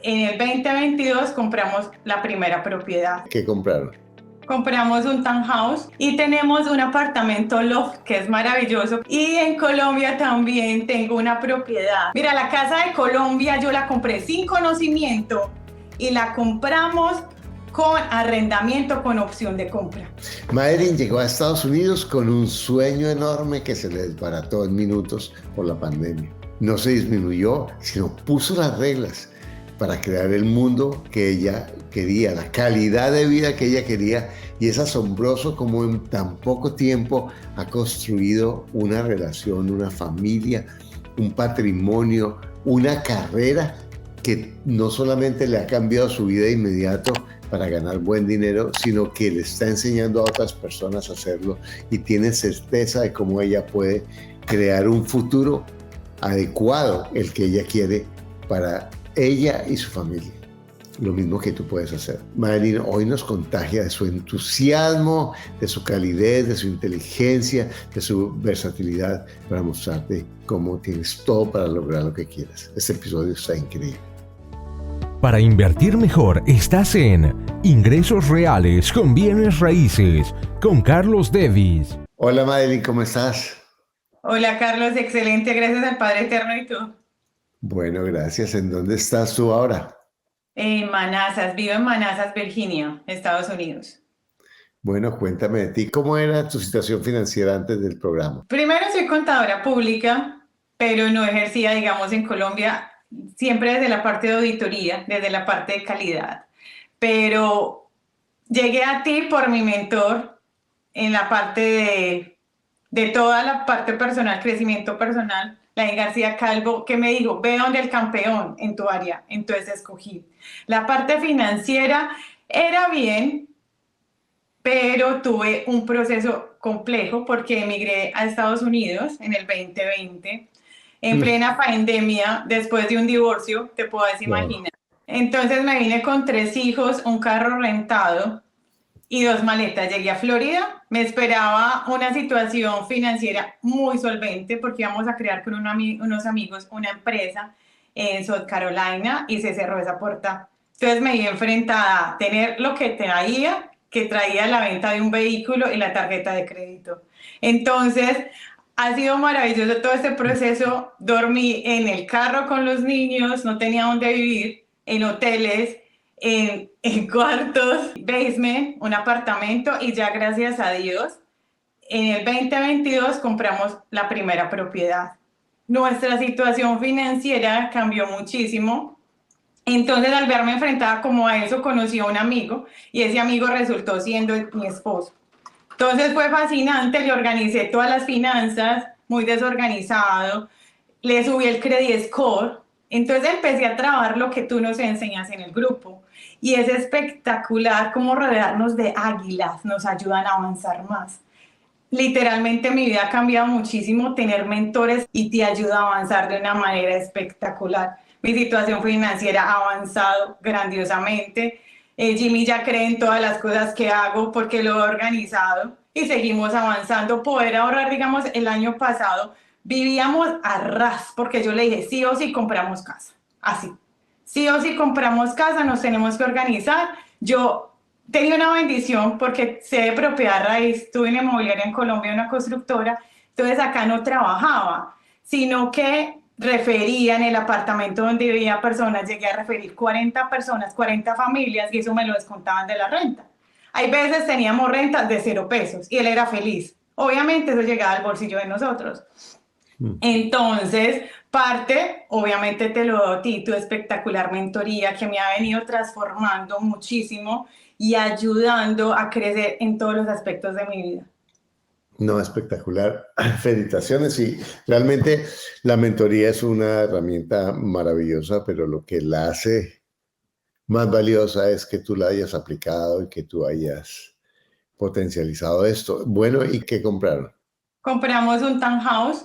en el 2022 compramos la primera propiedad. ¿Qué compraron? Compramos un townhouse y tenemos un apartamento loft que es maravilloso. Y en Colombia también tengo una propiedad. Mira, la casa de Colombia yo la compré sin conocimiento y la compramos con arrendamiento con opción de compra. Madeline llegó a Estados Unidos con un sueño enorme que se le desbarató en minutos por la pandemia. No se disminuyó, sino puso las reglas para crear el mundo que ella quería, la calidad de vida que ella quería, y es asombroso cómo en tan poco tiempo ha construido una relación, una familia, un patrimonio, una carrera que no solamente le ha cambiado su vida de inmediato para ganar buen dinero, sino que le está enseñando a otras personas a hacerlo y tiene certeza de cómo ella puede crear un futuro adecuado, el que ella quiere para ella y su familia. Lo mismo que tú puedes hacer. Madeline hoy nos contagia de su entusiasmo, de su calidez, de su inteligencia, de su versatilidad para mostrarte cómo tienes todo para lograr lo que quieras. Este episodio está increíble. Para invertir mejor estás en Ingresos Reales con Bienes Raíces con Carlos Devis. Hola Madeline, ¿cómo estás? Hola Carlos, excelente, gracias al Padre Eterno. ¿Y tú? Bueno, gracias. ¿En dónde estás tú ahora? En Manassas, vivo en Manassas, Virginia, Estados Unidos. Bueno, cuéntame de ti. ¿Cómo era tu situación financiera antes del programa? Primero soy contadora pública, pero no ejercía, digamos, en Colombia, siempre desde la parte de auditoría, desde la parte de calidad. Pero llegué a ti por mi mentor en la parte de toda la parte personal, crecimiento personal, Lain García Calvo, que me dijo, ve donde el campeón en tu área. Entonces escogí. La parte financiera era bien, pero tuve un proceso complejo porque emigré a Estados Unidos en el 2020, en plena pandemia, después de un divorcio, te puedes imaginar. Entonces me vine con 3 hijos, un carro rentado y 2 maletas. Llegué a Florida, me esperaba una situación financiera muy solvente porque íbamos a crear con unos amigos una empresa en South Carolina y se cerró esa puerta. Entonces me vi enfrentada a tener lo que traía la venta de un vehículo y la tarjeta de crédito. Entonces ha sido maravilloso todo este proceso. Dormí en el carro con los niños, no tenía dónde vivir, en hoteles, en cuartos, basement, un apartamento, y ya gracias a Dios, en el 2022 compramos la primera propiedad. Nuestra situación financiera cambió muchísimo. Entonces, al verme enfrentada como a eso, conocí a un amigo y ese amigo resultó siendo mi esposo. Entonces fue fascinante, le organicé todas las finanzas, muy desorganizado, le subí el credit score. Entonces empecé a trabajar lo que tú nos enseñas en el grupo. Y es espectacular cómo rodearnos de águilas nos ayudan a avanzar más. Literalmente mi vida ha cambiado muchísimo, tener mentores y te ayuda a avanzar de una manera espectacular. Mi situación financiera ha avanzado grandiosamente. Jimmy ya cree en todas las cosas que hago porque lo he organizado y seguimos avanzando. Poder ahorrar, digamos, el año pasado vivíamos a ras porque yo le dije sí o sí compramos casa, así. Sí o sí compramos casa, nos tenemos que organizar. Yo tenía una bendición porque sé de propiedad raíz, tuve una inmobiliaria en Colombia, una constructora, entonces acá no trabajaba, sino que refería en el apartamento donde vivía personas, llegué a referir 40 personas, 40 familias y eso me lo descontaban de la renta. Hay veces teníamos rentas de 0 pesos y él era feliz. Obviamente eso llegaba al bolsillo de nosotros. Entonces, parte, obviamente te lo doy a ti, tu espectacular mentoría que me ha venido transformando muchísimo y ayudando a crecer en todos los aspectos de mi vida. No, espectacular. Felicitaciones. Y realmente la mentoría es una herramienta maravillosa, pero lo que la hace más valiosa es que tú la hayas aplicado y que tú hayas potencializado esto. Bueno, ¿y qué compraron? Compramos un townhouse.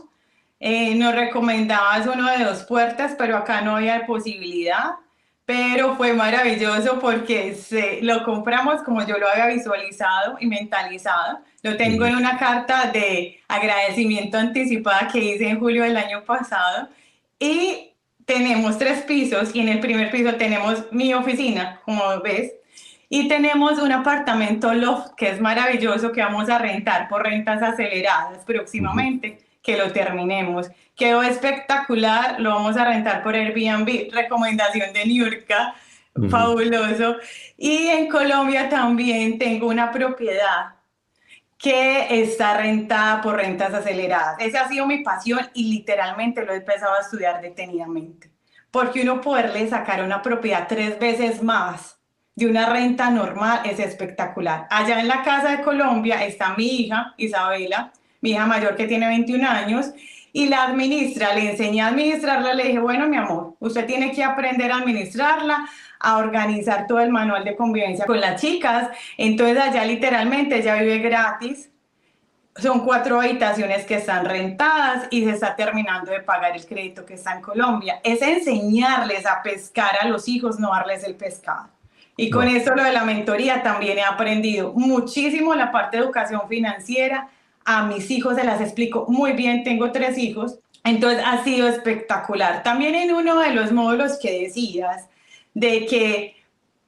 Nos recomendabas uno de 2 puertas, pero acá no había posibilidad. Pero fue maravilloso porque lo compramos como yo lo había visualizado y mentalizado. Lo tengo en una carta de agradecimiento anticipada que hice en julio del año pasado. Y tenemos 3 pisos y en el primer piso tenemos mi oficina, como ves, y tenemos un apartamento loft que es maravilloso que vamos a rentar por rentas aceleradas Ujú, próximamente, que lo terminemos. Quedó espectacular, lo vamos a rentar por Airbnb, recomendación de Niurka, ujú. fabuloso. Y en Colombia también tengo una propiedad que está rentada por rentas aceleradas. Esa ha sido mi pasión y literalmente lo he empezado a estudiar detenidamente. Porque uno poderle sacar una propiedad 3 veces más de una renta normal es espectacular. Allá en la casa de Colombia está mi hija, Isabela, mi hija mayor que tiene 21 años, y la administra, le enseñé a administrarla, le dije, bueno, mi amor, usted tiene que aprender a administrarla, a organizar todo el manual de convivencia con las chicas, entonces allá literalmente ella vive gratis, son 4 habitaciones que están rentadas y se está terminando de pagar el crédito que está en Colombia. Es enseñarles a pescar a los hijos, no darles el pescado. Y con No. eso lo de la mentoría también he aprendido muchísimo la parte de educación financiera. A mis hijos se las explico muy bien, tengo 3 hijos, entonces ha sido espectacular. También en uno de los módulos que decías de que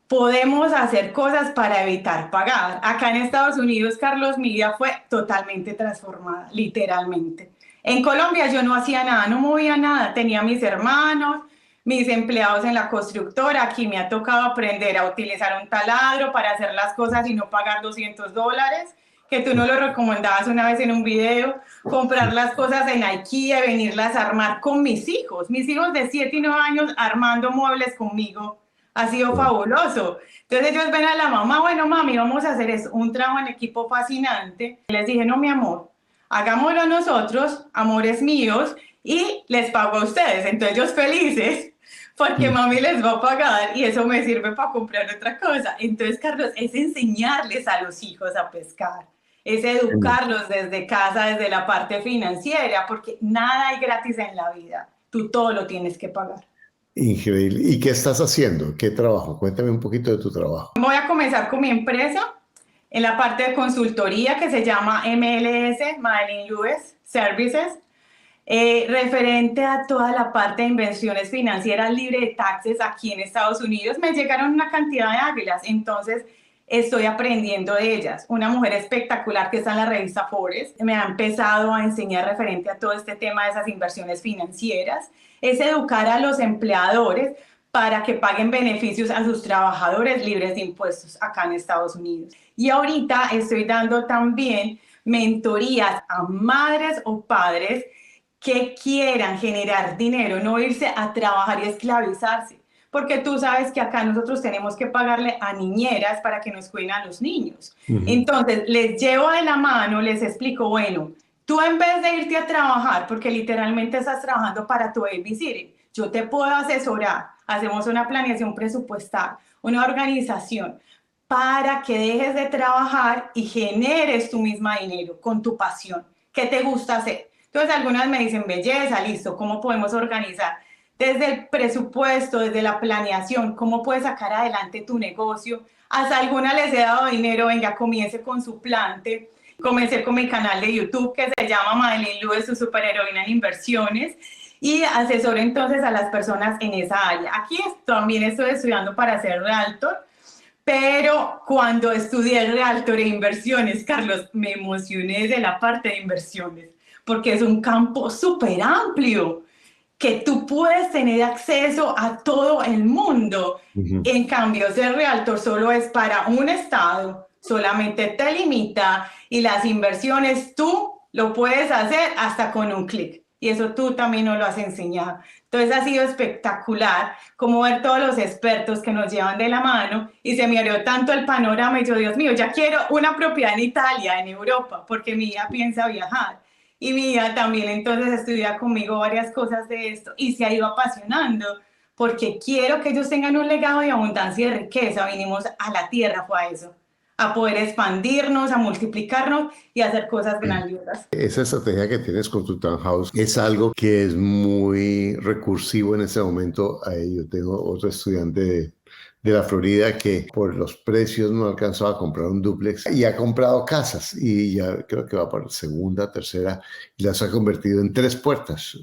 podemos hacer cosas para evitar pagar. Acá en Estados Unidos, Carlos, mi vida fue totalmente transformada, literalmente. En Colombia yo no hacía nada, no movía nada, tenía mis hermanos, mis empleados en la constructora, aquí me ha tocado aprender a utilizar un taladro para hacer las cosas y no pagar $200, que tú no lo recomendabas una vez en un video, comprar las cosas en IKEA, venirlas a armar con mis hijos de 7 y 9 años armando muebles conmigo, ha sido fabuloso. Entonces ellos ven a la mamá, bueno mami, vamos a hacer eso, un trabajo en equipo fascinante. Les dije, no mi amor, hagámoslo nosotros, amores míos, y les pago a ustedes. Entonces ellos felices, porque mami les va a pagar y eso me sirve para comprar otra cosa. Entonces, Carlos, es enseñarles a los hijos a pescar, es educarlos desde casa, desde la parte financiera, porque nada hay gratis en la vida, tú todo lo tienes que pagar. Increíble. ¿Y qué estás haciendo? ¿Qué trabajo? Cuéntame un poquito de tu trabajo. Voy a comenzar con mi empresa en la parte de consultoría que se llama MLS, Madeline Lewis Services, referente a toda la parte de inversiones financieras libre de taxes aquí en Estados Unidos. Me llegaron una cantidad de águilas, entonces estoy aprendiendo de ellas. Una mujer espectacular que está en la revista Forbes me ha empezado a enseñar referente a todo este tema de esas inversiones financieras. Es educar a los empleadores para que paguen beneficios a sus trabajadores libres de impuestos acá en Estados Unidos. Y ahorita estoy dando también mentorías a madres o padres que quieran generar dinero, no irse a trabajar y esclavizarse, porque tú sabes que acá nosotros tenemos que pagarle a niñeras para que nos cuiden a los niños. Ujú. Entonces, les llevo de la mano, les explico, bueno, tú en vez de irte a trabajar, porque literalmente estás trabajando para tu babysitter, yo te puedo asesorar, hacemos una planeación presupuestal, una organización, para que dejes de trabajar y generes tu misma dinero con tu pasión. ¿Qué te gusta hacer? Entonces algunas me dicen, belleza, listo, ¿cómo podemos organizar? Desde el presupuesto, desde la planeación, ¿cómo puedes sacar adelante tu negocio? Hasta algunas les he dado dinero, venga, comience con su plante. Comencé con mi canal de YouTube que se llama Madeline Lewis, su superheroína en inversiones, y asesoro entonces a las personas en esa área. Aquí también estoy estudiando para ser realtor, pero cuando estudié Realtor e inversiones, Carlos, me emocioné de la parte de inversiones, porque es un campo súper amplio, que tú puedes tener acceso a todo el mundo. Ujú. En cambio, ser Realtor solo es para un estado, solamente te limita y las inversiones tú lo puedes hacer hasta con un clic. Y eso tú también nos lo has enseñado. Entonces ha sido espectacular como ver todos los expertos que nos llevan de la mano y se me abrió tanto el panorama y yo, Dios mío, ya quiero una propiedad en Italia, en Europa, porque mi hija piensa viajar. Y mi hija también entonces estudia conmigo varias cosas de esto y se ha ido apasionando porque quiero que ellos tengan un legado de abundancia y de riqueza. Vinimos a la tierra, fue a eso, a poder expandirnos, a multiplicarnos y a hacer cosas grandiosas. Esa estrategia que tienes con tu townhouse es algo que es muy recursivo en este momento. Yo tengo otro estudiante de la Florida que por los precios no alcanzó a comprar un dúplex y ha comprado casas y ya creo que va por segunda, tercera y las ha convertido en 3 puertas,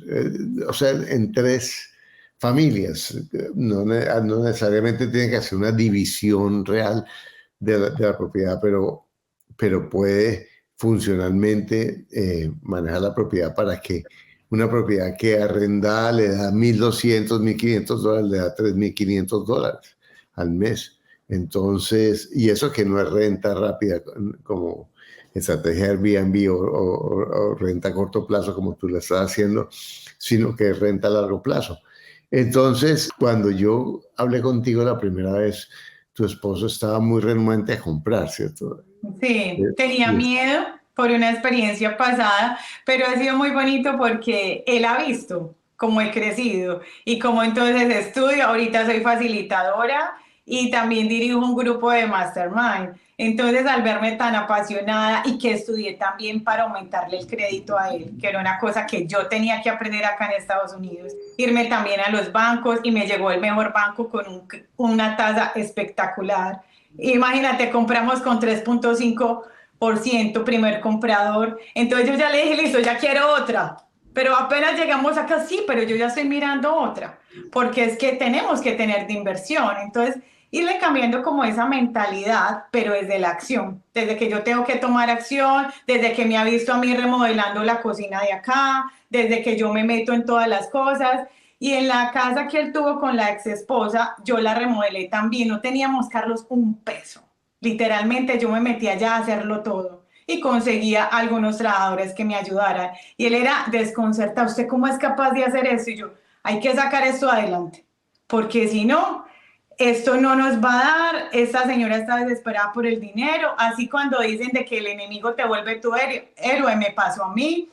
o sea, en 3 familias. No necesariamente tiene que hacer una división real de la propiedad, pero puede funcionalmente manejar la propiedad para que una propiedad que arrendada le da 1.200, $1.500, le da $3.500 al mes. Entonces, y eso que no es renta rápida como estrategia Airbnb o renta a corto plazo como tú la estás haciendo, sino que es renta a largo plazo. Entonces, cuando yo hablé contigo la primera vez, tu esposo estaba muy renuente a comprar, ¿cierto? Sí, tenía Y miedo por una experiencia pasada, pero ha sido muy bonito porque él ha visto cómo he crecido y cómo entonces estudio. Ahorita soy facilitadora y también dirijo un grupo de mastermind. Entonces, al verme tan apasionada y que estudié también para aumentarle el crédito a él, que era una cosa que yo tenía que aprender acá en Estados Unidos, irme también a los bancos y me llegó el mejor banco con una tasa espectacular. Imagínate, compramos con 3.5% primer comprador. Entonces yo ya le dije, listo, ya quiero otra. Pero apenas llegamos acá, sí, pero yo ya estoy mirando otra. Porque es que tenemos que tener de inversión. Entonces, irle cambiando como esa mentalidad, pero desde la acción. Desde que yo tengo que tomar acción, desde que me ha visto a mí remodelando la cocina de acá, desde que yo me meto en todas las cosas. Y en la casa que él tuvo con la ex esposa, yo la remodelé también. No teníamos, Carlos, un peso. Literalmente yo me metí allá a hacerlo todo y conseguía algunos trabajadores que me ayudaran. Y él era desconcertado. ¿Usted cómo es capaz de hacer eso? Y yo, hay que sacar esto adelante. Porque si no, esto no nos va a dar. Esta señora está desesperada por el dinero. Así cuando dicen de que el enemigo te vuelve tu héroe, me pasó a mí.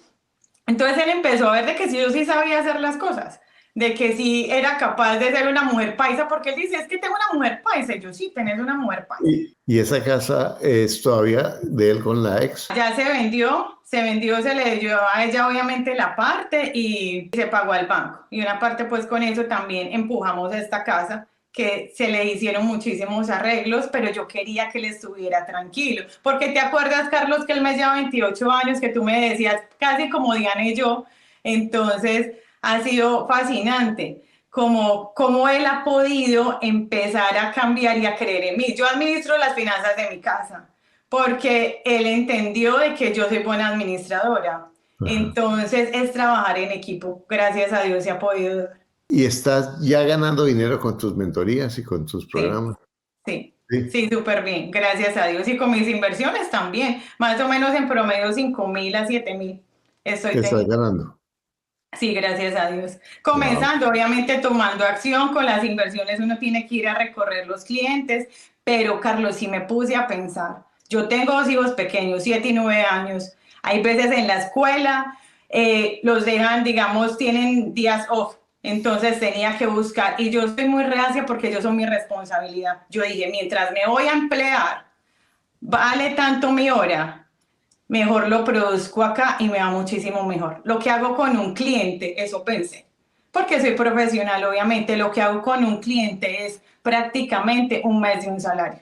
Entonces él empezó a ver de que sí, yo sí sabía hacer las cosas, de que sí era capaz de ser una mujer paisa, porque él dice, es que tengo una mujer paisa. Y yo, sí, tenés una mujer paisa. y esa casa es todavía de él con la ex. Ya se vendió, se le dio a ella obviamente la parte y se pagó al banco. Y una parte pues con eso también empujamos a esta casa, que se le hicieron muchísimos arreglos, pero yo quería que él estuviera tranquilo. Porque te acuerdas, Carlos, que él me lleva 28 años, que tú me decías, casi como Diana y yo. Entonces ha sido fascinante cómo él ha podido empezar a cambiar y a creer en mí. Yo administro las finanzas de mi casa porque él entendió de que yo soy buena administradora. Ajá. Entonces es trabajar en equipo. Gracias a Dios se ha podido dar. Y estás ya ganando dinero con tus mentorías y con tus Sí, programas. sí, Sí, sí, súper bien. Gracias a Dios. Y con mis inversiones también. Más o menos en promedio 5.000 a 7.000 estoy que estás teniendo. ganando. Sí, gracias a Dios. Wow. Comenzando, obviamente, tomando acción con las inversiones, uno tiene que ir a recorrer los clientes, pero Carlos, sí me puse a pensar. Yo tengo dos hijos pequeños, 7 y 9 años. Hay veces en la escuela los dejan, digamos, tienen días off. Entonces tenía que buscar, y yo estoy muy reacia porque ellos son mi responsabilidad. Yo dije, mientras me voy a emplear, vale tanto mi hora, mejor lo produzco acá y me va muchísimo mejor. Lo que hago con un cliente, eso pensé, porque soy profesional, obviamente, lo que hago con un cliente es prácticamente un mes de un salario.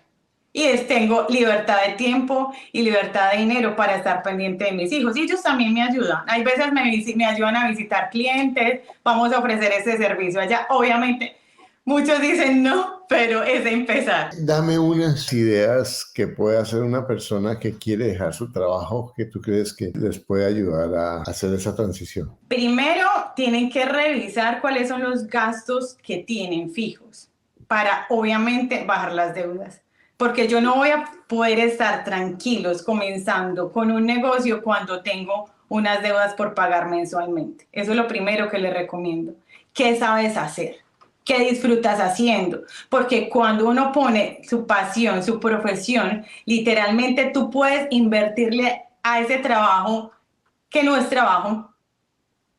Tengo libertad de tiempo y libertad de dinero para estar pendiente de mis hijos. Y ellos también me ayudan. Hay veces me ayudan a visitar clientes, vamos a ofrecer este servicio allá. Obviamente, muchos dicen no, pero es de empezar. Dame unas ideas que puede hacer una persona que quiere dejar su trabajo, que tú crees que les puede ayudar a hacer esa transición. Primero, tienen que revisar cuáles son los gastos que tienen fijos para, obviamente, bajar las deudas. Porque yo no voy a poder estar tranquilos comenzando con un negocio cuando tengo unas deudas por pagar mensualmente. Eso es lo primero que les recomiendo. ¿Qué sabes hacer? ¿Qué disfrutas haciendo? Porque cuando uno pone su pasión, su profesión, literalmente tú puedes invertirle a ese trabajo que no es trabajo.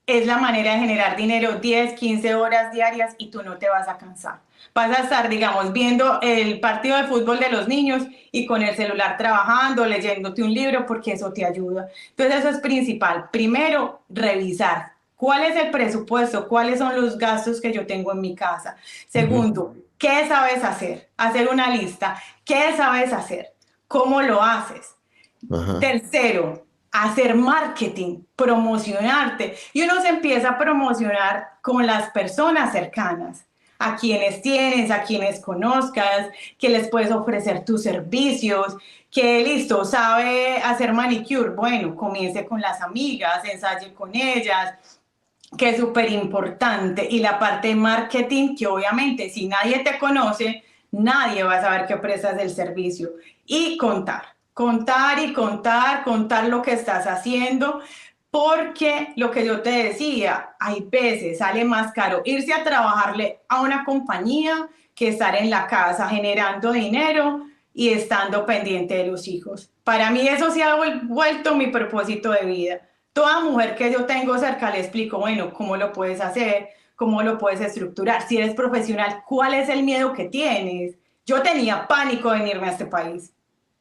Es la manera de generar dinero, 10, 15 horas diarias y tú no te vas a cansar. Vas a estar, digamos, viendo el partido de fútbol de los niños y con el celular trabajando, leyéndote un libro, porque eso te ayuda. Entonces eso es principal. Primero, revisar cuál es el presupuesto, cuáles son los gastos que yo tengo en mi casa. Segundo, ¿qué sabes hacer? Hacer una lista. ¿Qué sabes hacer? ¿Cómo lo haces? Ajá. Tercero, hacer marketing, promocionarte. Y uno se empieza a promocionar con las personas cercanas, a quienes tienes, a quienes conozcas, que les puedes ofrecer tus servicios, que listo, sabe hacer manicure, bueno, comience con las amigas, ensaye con ellas, que es súper importante. Y la parte de marketing, que obviamente si nadie te conoce, nadie va a saber que prestas el servicio. Y contar y contar lo que estás haciendo, porque lo que yo te decía, hay veces sale más caro irse a trabajarle a una compañía que estar en la casa generando dinero y estando pendiente de los hijos. Para mí eso se ha vuelto mi propósito de vida. Toda mujer que yo tengo cerca le explico, bueno, cómo lo puedes hacer, cómo lo puedes estructurar. Si eres profesional, ¿cuál es el miedo que tienes? Yo tenía pánico de venirme a este país,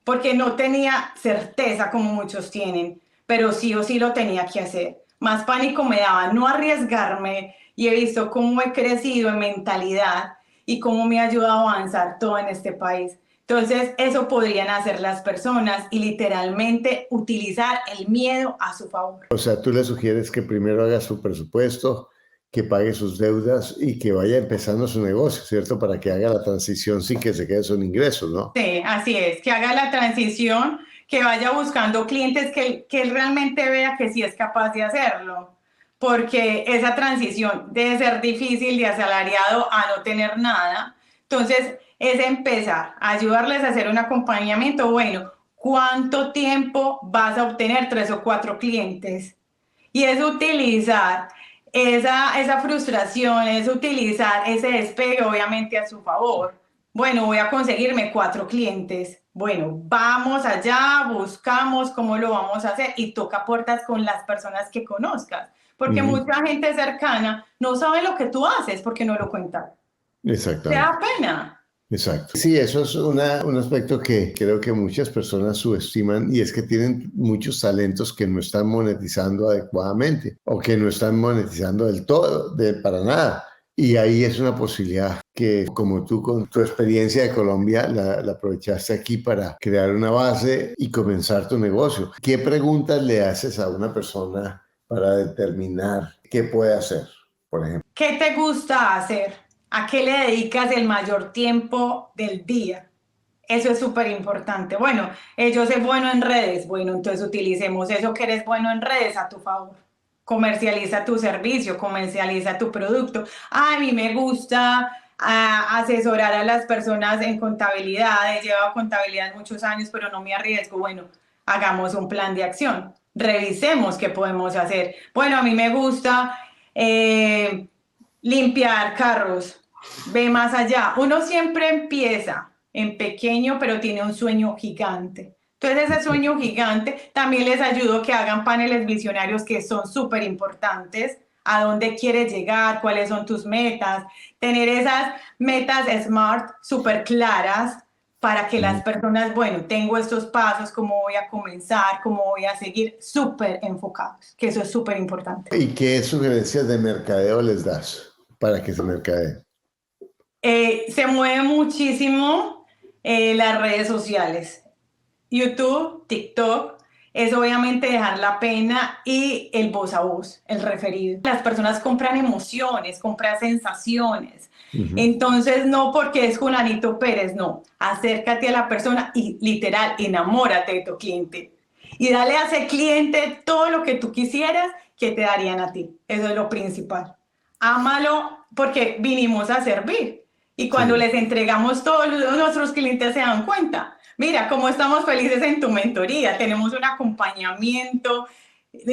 porque no tenía certeza como muchos tienen, pero sí o sí lo tenía que hacer. Más pánico me daba no arriesgarme, y he visto cómo he crecido en mentalidad y cómo me ha ayudado a avanzar todo en este país. Entonces, eso podrían hacer las personas y literalmente utilizar el miedo a su favor. O sea, tú le sugieres que primero haga su presupuesto, que pague sus deudas y que vaya empezando su negocio, ¿cierto? Para que haga la transición sin que se quede sin ingresos, ¿no? Sí, así es, que haga la transición, que vaya buscando clientes que él realmente vea que sí es capaz de hacerlo, porque esa transición debe ser difícil de asalariado a no tener nada. Entonces, es empezar a ayudarles a hacer un acompañamiento. Bueno, ¿cuánto tiempo vas a obtener 3 o 4 clientes? Y es utilizar esa frustración, es utilizar ese despegue obviamente a su favor. Bueno, voy a conseguirme 4 clientes. Bueno, vamos allá, buscamos cómo lo vamos a hacer y toca puertas con las personas que conozcas, porque mucha gente cercana no sabe lo que tú haces porque no lo cuentan. Te Exactamente. da pena. Exacto. Sí, eso es un aspecto que creo que muchas personas subestiman y es que tienen muchos talentos que no están monetizando adecuadamente o que no están monetizando del todo, para nada. Y ahí es una posibilidad que, como tú con tu experiencia de Colombia, la aprovechaste aquí para crear una base y comenzar tu negocio. ¿Qué preguntas le haces a una persona para determinar qué puede hacer, por ejemplo? ¿Qué te gusta hacer? ¿A qué le dedicas el mayor tiempo del día? Eso es súper importante. Bueno, yo soy bueno en redes. Bueno, entonces utilicemos eso que eres bueno en redes a tu favor. Comercializa tu servicio, comercializa tu producto. A mí me gusta asesorar a las personas en contabilidad. He llevado contabilidad muchos años, pero no me arriesgo. Bueno, hagamos un plan de acción. Revisemos qué podemos hacer. Bueno, a mí me gusta limpiar carros. Ve más allá. Uno siempre empieza en pequeño, pero tiene un sueño gigante. Entonces ese sueño gigante también les ayudo que hagan paneles visionarios que son súper importantes. ¿A dónde quieres llegar? ¿Cuáles son tus metas? Tener esas metas SMART súper claras para que las personas, bueno, tengo estos pasos, cómo voy a comenzar, cómo voy a seguir, súper enfocados, que eso es súper importante. ¿Y qué sugerencias de mercadeo les das para que se mercadee? Se mueve muchísimo las redes sociales. YouTube, TikTok, es obviamente dejar la pena y el voz a voz, el referido. Las personas compran emociones, compran sensaciones. Entonces, no porque es Julanito Pérez, no. Acércate a la persona y literal, enamórate de tu cliente. Y dale a ese cliente todo lo que tú quisieras que te darían a ti. Eso es lo principal. Ámalo porque vinimos a servir. Y cuando les entregamos todo, nuestros clientes se dan cuenta. Mira, cómo estamos felices en tu mentoría. Tenemos un acompañamiento,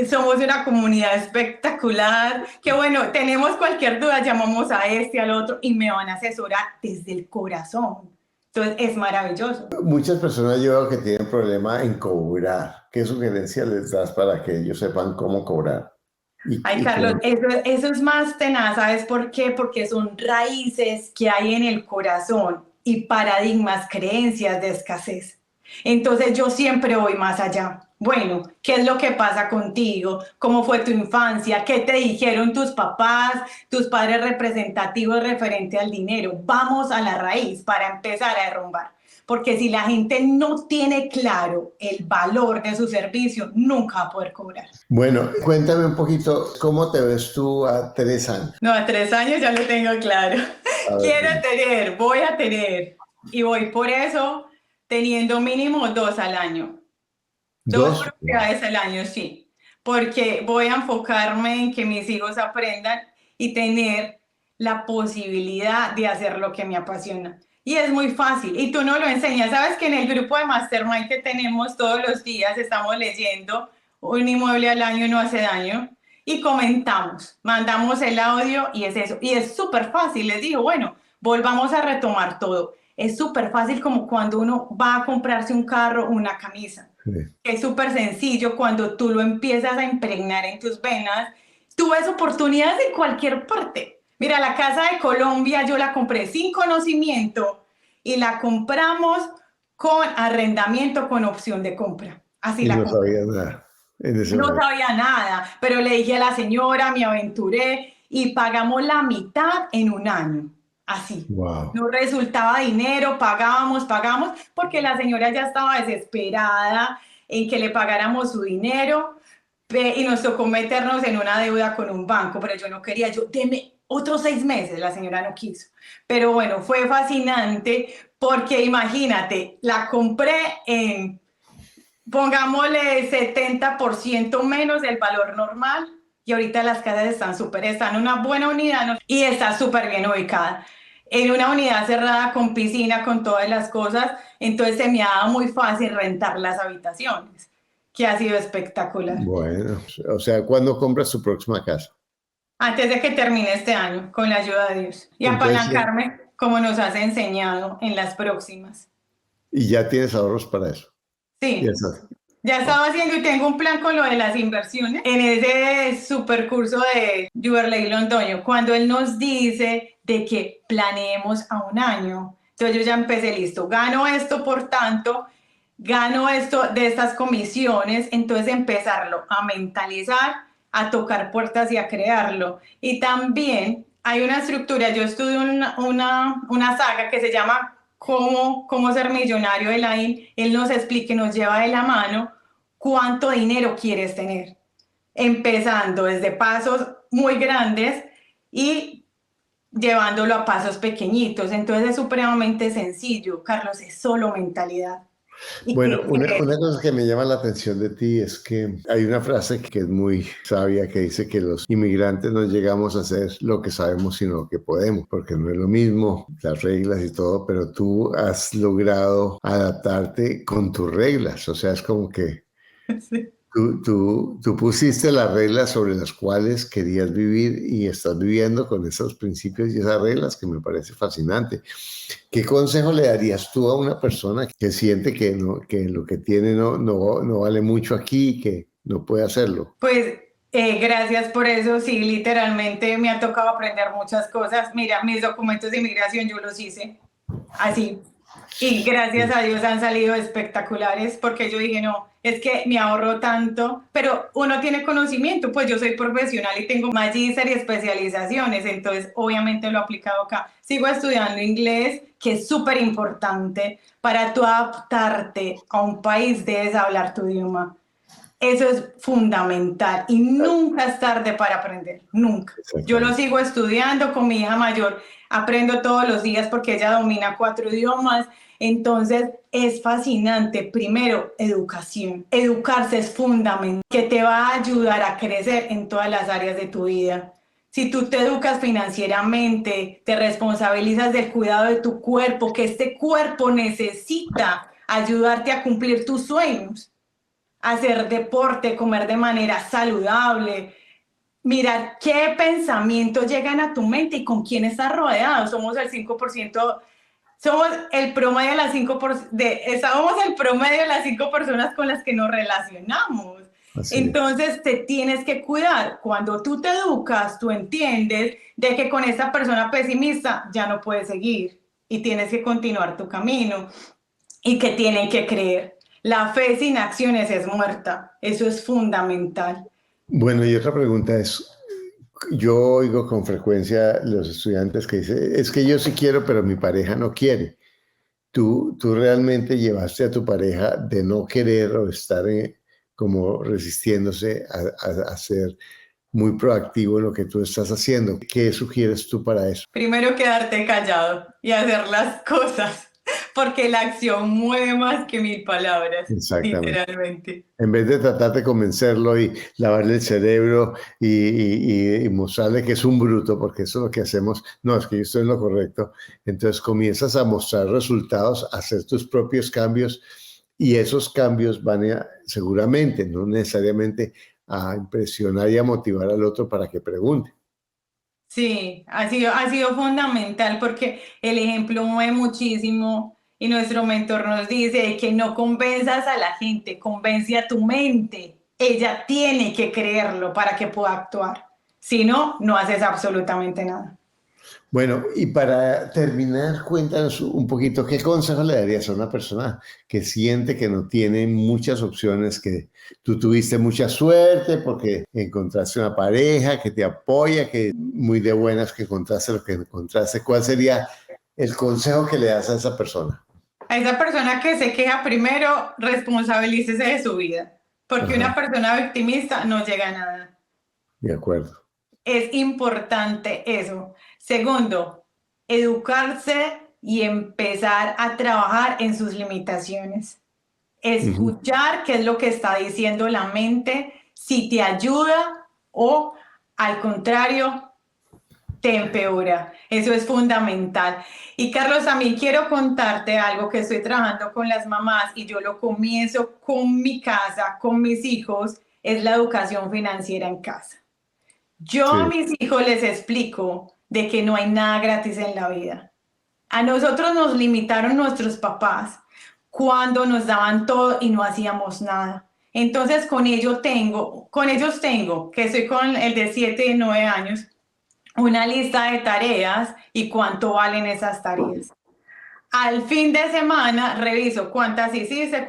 somos una comunidad espectacular. Que bueno, tenemos cualquier duda, llamamos a este, al otro y me van a asesorar desde el corazón. Entonces, es maravilloso. Muchas personas yo veo que tienen problema en cobrar. ¿Qué sugerencias les das para que ellos sepan cómo cobrar? Ay, Carlos, eso es más tenaz, ¿sabes por qué? Porque son raíces que hay en el corazón y paradigmas, creencias de escasez. Entonces yo siempre voy más allá. Bueno, ¿qué es lo que pasa contigo? ¿Cómo fue tu infancia? ¿Qué te dijeron tus papás, tus padres representativos referente al dinero? Vamos a la raíz para empezar a derrumbar. porque si la gente no tiene claro el valor de su servicio, nunca va a poder cobrar. Bueno, cuéntame un poquito, ¿cómo te ves tú a 3 años? No, a 3 años ya lo tengo claro. A ver, Quiero tener, voy a tener, y voy por eso teniendo mínimo 2 al año. Dos ¿2? propiedades al año, sí, porque voy a enfocarme en que mis hijos aprendan y tener la posibilidad de hacer lo que me apasiona. Y es muy fácil, y tú no lo enseñas. Sabes que en el grupo de Mastermind que tenemos todos los días estamos leyendo Un inmueble al año no hace daño y comentamos, mandamos el audio y es eso. Y es súper fácil, les digo, bueno, volvamos a retomar todo. Es súper fácil como cuando uno va a comprarse un carro o una camisa. Sí. Es súper sencillo cuando tú lo empiezas a impregnar en tus venas. Tú ves oportunidades en cualquier parte. Mira, la Casa de Colombia yo la compré sin conocimiento y la compramos con arrendamiento con opción de compra. Así Y la no compré. sabía nada en ese No momento. sabía nada, pero le dije a la señora, me aventuré y pagamos la mitad en un año. Así. Wow. No resultaba dinero, pagábamos, porque la señora ya estaba desesperada en que le pagáramos su dinero y nos tocó meternos en una deuda con un banco, pero yo no quería, deme otros 6 meses, la señora no quiso. Pero bueno, fue fascinante porque imagínate, la compré en, pongámosle 70% menos del valor normal y ahorita las casas están en una buena unidad, ¿no? Y está súper bien ubicada. En una unidad cerrada con piscina, con todas las cosas, entonces se me ha dado muy fácil rentar las habitaciones, que ha sido espectacular. Bueno, o sea, ¿cuándo compras tu próxima casa? Antes de que termine este año, con la ayuda de Dios. Y Entonces, apalancarme, como nos has enseñado en las próximas. y ya tienes ahorros para eso. Sí. Y eso. Ya estaba haciendo y tengo un plan con lo de las inversiones en ese super curso de Juberley Londoño, cuando él nos dice de que planeemos a un año. Entonces yo ya empecé, listo, gano esto por tanto, gano esto de estas comisiones, entonces empezarlo a mentalizar, a tocar puertas y a crearlo. Y también hay una estructura, yo estudio una saga que se llama Cómo ser millonario de Elaine. Él nos explica, nos lleva de la mano cuánto dinero quieres tener, empezando desde pasos muy grandes y llevándolo a pasos pequeñitos. Entonces es supremamente sencillo, Carlos, es solo mentalidad. Bueno, una cosa que me llama la atención de ti es que hay una frase que es muy sabia que dice que los inmigrantes no llegamos a hacer lo que sabemos, sino lo que podemos, porque no es lo mismo las reglas y todo, pero tú has logrado adaptarte con tus reglas, o sea, es como que Sí. tú pusiste las reglas sobre las cuales querías vivir y estás viviendo con esos principios y esas reglas que me parece fascinante. ¿Qué consejo le darías tú a una persona que siente que lo que tiene no vale mucho aquí, que no puede hacerlo? Pues gracias por eso, sí, literalmente me ha tocado aprender muchas cosas. Mira, mis documentos de inmigración yo los hice así. Y gracias a Dios han salido espectaculares porque yo dije, no, es que me ahorro tanto, pero uno tiene conocimiento, pues yo soy profesional y tengo magíster y especializaciones, entonces obviamente lo he aplicado acá. Sigo estudiando inglés, que es súper importante para tú adaptarte a un país, debes hablar tu idioma. Eso es fundamental y nunca es tarde para aprender, nunca. Yo lo sigo estudiando con mi hija mayor, aprendo todos los días porque ella domina 4 idiomas, entonces es fascinante. Primero, educación. Educarse es fundamental, que te va a ayudar a crecer en todas las áreas de tu vida. Si tú te educas financieramente, te responsabilizas del cuidado de tu cuerpo, que este cuerpo necesita ayudarte a cumplir tus sueños. Hacer deporte, comer de manera saludable, mirar qué pensamientos llegan a tu mente y con quién estás rodeado. Somos el 5%, somos el promedio de las 5%, somos el promedio de las 5 personas con las que nos relacionamos. Así Entonces te tienes que cuidar. Cuando tú te educas, tú entiendes de que con esa persona pesimista ya no puedes seguir y tienes que continuar tu camino y que tienen que creer. La fe sin acciones es muerta. Eso es fundamental. Bueno, y otra pregunta es, yo oigo con frecuencia los estudiantes que dicen, es que yo sí quiero, pero mi pareja no quiere. tú realmente llevaste a tu pareja de no querer o estar como resistiéndose a ser muy proactivo en lo que tú estás haciendo. ¿Qué sugieres tú para eso? Primero quedarte callado y hacer las cosas, porque la acción mueve más que 1000 palabras, Exactamente. literalmente. En vez de tratar de convencerlo y lavarle el cerebro y mostrarle que es un bruto, porque eso es lo que hacemos, no, es que yo estoy en lo correcto, entonces comienzas a mostrar resultados, a hacer tus propios cambios y esos cambios van seguramente, no necesariamente a impresionar y a motivar al otro para que pregunte. Sí, ha sido fundamental porque el ejemplo mueve muchísimo y nuestro mentor nos dice que no convenzas a la gente, convence a tu mente. Ella tiene que creerlo para que pueda actuar. Si no, no haces absolutamente nada. Bueno, y para terminar, cuéntanos un poquito, ¿qué consejo le darías a una persona que siente que no tiene muchas opciones, que tú tuviste mucha suerte porque encontraste una pareja que te apoya, que muy de buenas que encontraste lo que encontraste? ¿Cuál sería el consejo que le das a esa persona? A esa persona que se queja primero, responsabilícese de su vida, porque Ajá, una persona victimista no llega a nada. de acuerdo. Es importante eso. Segundo, educarse y empezar a trabajar en sus limitaciones. Ujú. Escuchar qué es lo que está diciendo la mente, si te ayuda o al contrario, te empeora. Eso es fundamental. Y Carlos, a mí quiero contarte algo que estoy trabajando con las mamás y yo lo comienzo con mi casa, con mis hijos, es la educación financiera en casa. Yo a Sí, mis hijos les explico de que no hay nada gratis en la vida. A nosotros nos limitaron nuestros papás cuando nos daban todo y no hacíamos nada. Entonces con ellos tengo, que estoy con el de 7 y 9 años, una lista de tareas y cuánto valen esas tareas. Al fin de semana reviso cuántas hiciste,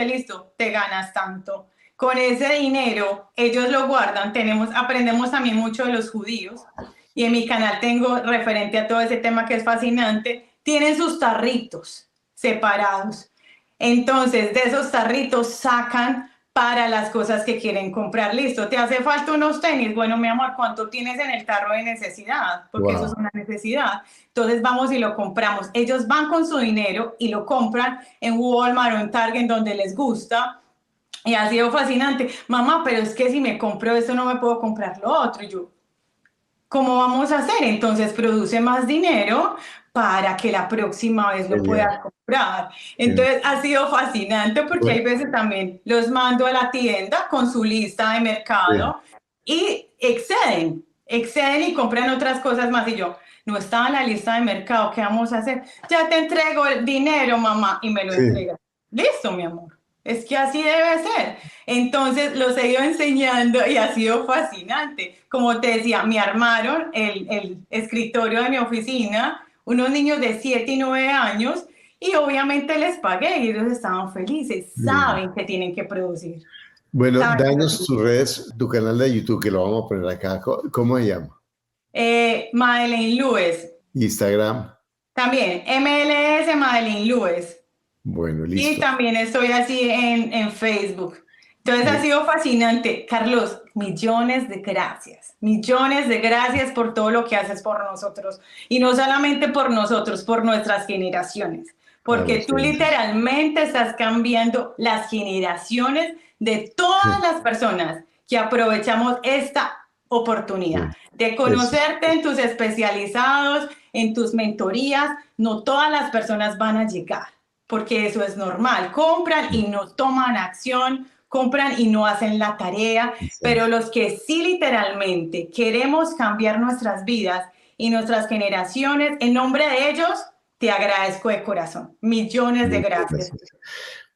listo, te ganas tanto. Con ese dinero ellos lo guardan, aprendemos también mucho de los judíos y en mi canal tengo referente a todo ese tema que es fascinante, tienen sus tarritos separados. Entonces de esos tarritos sacan para las cosas que quieren comprar. Listo, ¿te hace falta unos tenis? Bueno, mi amor, ¿cuánto tienes en el tarro de necesidad? Porque eso es wow. una necesidad. Entonces vamos y lo compramos. Ellos van con su dinero y lo compran en Walmart o en Target, en donde les gusta. Y ha sido fascinante. Mamá, pero es que si me compro esto no me puedo comprar lo otro. Y yo, ¿cómo vamos a hacer? Entonces produce más dinero para que la próxima vez lo Genial. puedas comprar. Genial. Entonces ha sido fascinante porque hay Bueno, veces también los mando a la tienda con su lista de sí, mercado y exceden y compran otras cosas más. Y yo, no estaba en la lista de mercado, ¿qué vamos a hacer? Ya te entrego el dinero, mamá, y me lo sí. entrega. Listo, mi amor. Es que así debe ser. Entonces los he ido enseñando y ha sido fascinante. Como te decía, me armaron el escritorio de mi oficina, unos niños de 7 y 9 años, y obviamente les pagué y ellos estaban felices, Bien. saben que tienen que producir. Bueno, Saben que danos producir. tus redes, tu canal de YouTube, que lo vamos a poner acá. ¿Cómo se llama? Madeleine Lewis, Instagram. también MLS Madeleine Lewis. Bueno, Y listo. también estoy así en Facebook. Entonces ha Bu- sido fascinante. Carlos, millones de gracias por todo lo que haces por nosotros. Y no solamente por nosotros, por nuestras generaciones. A Porque los tú oyentes. literalmente estás cambiando las generaciones de todas Sí, las personas que aprovechamos esta oportunidad sí. de Eso. conocerte en tus especializados, en tus mentorías. No todas las personas van a llegar porque eso es normal. Compran y no toman acción, compran y no hacen la tarea, pero Exacto. los que sí literalmente queremos cambiar nuestras vidas y nuestras generaciones, en nombre de ellos, te agradezco de corazón. Millones de Muchas gracias. gracias.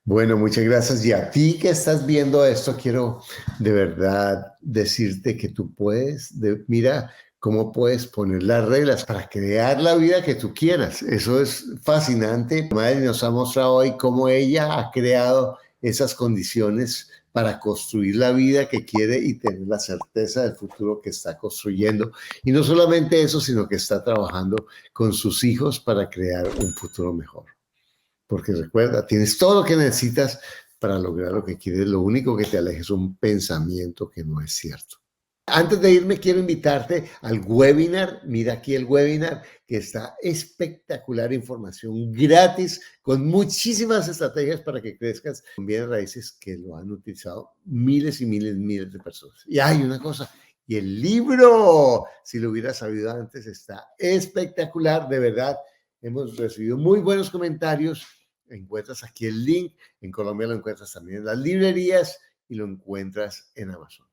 Bueno, muchas gracias. Y a ti que estás viendo esto, quiero de verdad decirte que tú puedes, mira cómo puedes poner las reglas para crear la vida que tú quieras. Eso es fascinante. Madre nos ha mostrado hoy cómo ella ha creado esas condiciones para construir la vida que quiere y tener la certeza del futuro que está construyendo. Y no solamente eso, sino que está trabajando con sus hijos para crear un futuro mejor. porque recuerda, tienes todo lo que necesitas para lograr lo que quieres. Lo único que te aleja es un pensamiento que no es cierto. Antes de irme, quiero invitarte al webinar. Mira aquí el webinar, que está espectacular, información gratis, con muchísimas estrategias para que crezcas con bienes raíces que lo han utilizado miles y miles, miles de personas. Y hay una cosa, y el libro, si lo hubiera sabido antes, está espectacular, de verdad. Hemos recibido muy buenos comentarios. Encuentras aquí el link. En Colombia lo encuentras también en las librerías y lo encuentras en Amazon.